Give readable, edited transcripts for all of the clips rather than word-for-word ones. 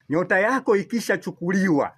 Nyota yako ikishachukuliwa,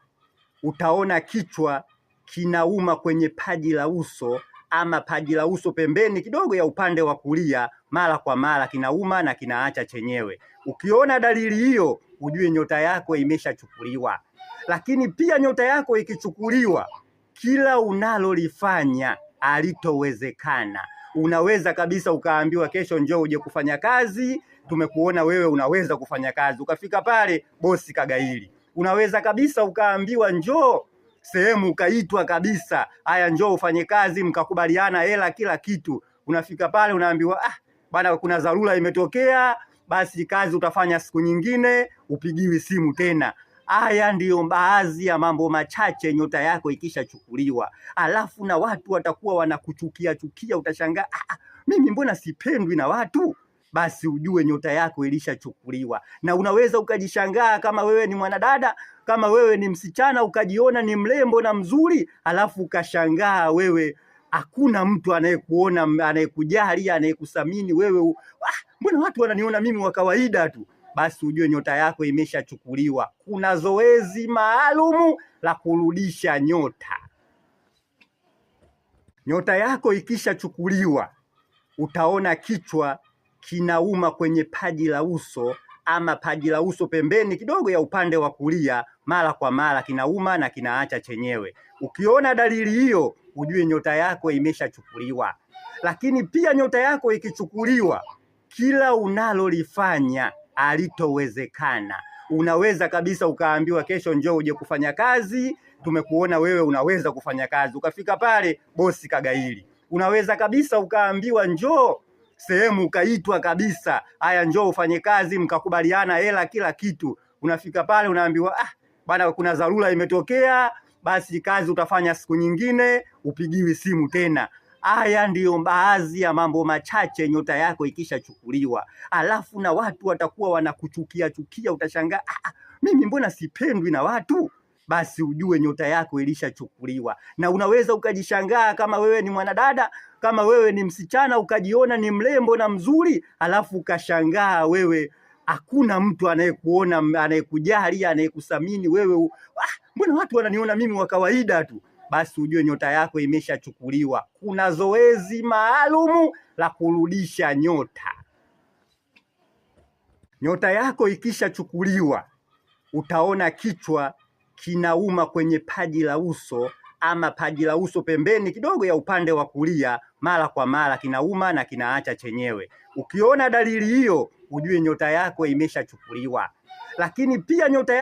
utaona kichwa kinauma kwenye paji la uso ama paji la uso pembeni kidogo ya upande wa kulia, mara kwa mara kinauma na kinaacha chenyewe. Ukiona dalili hiyo, ujue nyota yako imeshachukuliwa. Lakini pia nyota yako ikichukuliwa, kila unalolifanya halitowezekana. Unaweza kabisa ukaambiwa kesho njoo uje kufanya kazi, tumekuona wewe unaweza kufanya kazi, ukafika pale bosi kagaili. Unaweza kabisa ukaambiwa njoo sehemu, ukaitwa kabisa, haya njoo ufanye kazi, mkakubaliana hela kila kitu. Unafika pale unaambiwa bana, kuna dharura imetokea, basi kazi utafanya siku nyingine, upigiwi simu tena. Haya ndiyo baadhi ya mambo machache nyota yako ikishachukuliwa. Alafu na watu watakuwa wanakuchukia, utashangaa mimi mbona sipendwi na watu? Basi ujue nyota yako ilishachukuliwa. Na unaweza ukajishangaa kama wewe ni mwanadada, kama wewe ni msichana, ukajiona ni mrembo na mzuri, alafu ukashangaa wewe hakuna mtu anayekuona, anayekujali, anayekusamini wewe. Mbona watu wananiona mimi wa kawaida tu? Basi ujue nyota yako imeshachukuliwa. Kuna zoezi maalumu la kurudisha nyota. Nyota yako ikishachukuliwa, utaona kichwa kinauma kwenye paji la uso ama paji la uso pembeni kidogo ya upande wa kulia, mara kwa mara kinauma na kinaacha chenyewe. Ukiona dalili hiyo, ujue nyota yako imeshachukuliwa. Lakini pia nyota yako ikichukuliwa, kila unalolifanya halitowezekana. Unaweza kabisa ukaambiwa kesho njoo uje kufanya kazi, tumekuona wewe unaweza kufanya kazi, ukafika pale bosi kagaili. Unaweza kabisa ukaambiwa njoo sehemu, ukaitwa kabisa, haya njoo ufanye kazi, mkakubaliana hela kila kitu. Unafika pale unaambiwa bana, kuna dharura imetokea, basi kazi utafanya siku nyingine, upigiwi simu tena. Haya ndiyo baadhi ya mambo machache nyota yako ikishachukuliwa. Alafu na watu watakuwa wanakuchukia, utashangaa mimi mbona sipendwi na watu? Basi ujue nyota yako ilishachukuliwa. Na unaweza ukajishangaa kama wewe ni mwanadada, kama wewe ni msichana, ukajiona ni mrembo na mzuri, alafu ukashangaa wewe hakuna mtu anayekuona, anayekujali, anayekusamini wewe. Mbona watu wananiona mimi wa kawaida tu? Basi ujue nyota yako imeshachukuliwa. Kuna zoezi maalumu la kurudisha nyota. Nyota yako ikishachukuliwa, utaona kichwa kinauma kwenye paji la uso ama paji la uso pembeni kidogo ya upande wa kulia, mara kwa mara kinauma na kinaacha chenyewe. Ukiona dalili hiyo, ujue nyota yako imeshachukuliwa. Lakini pia nyota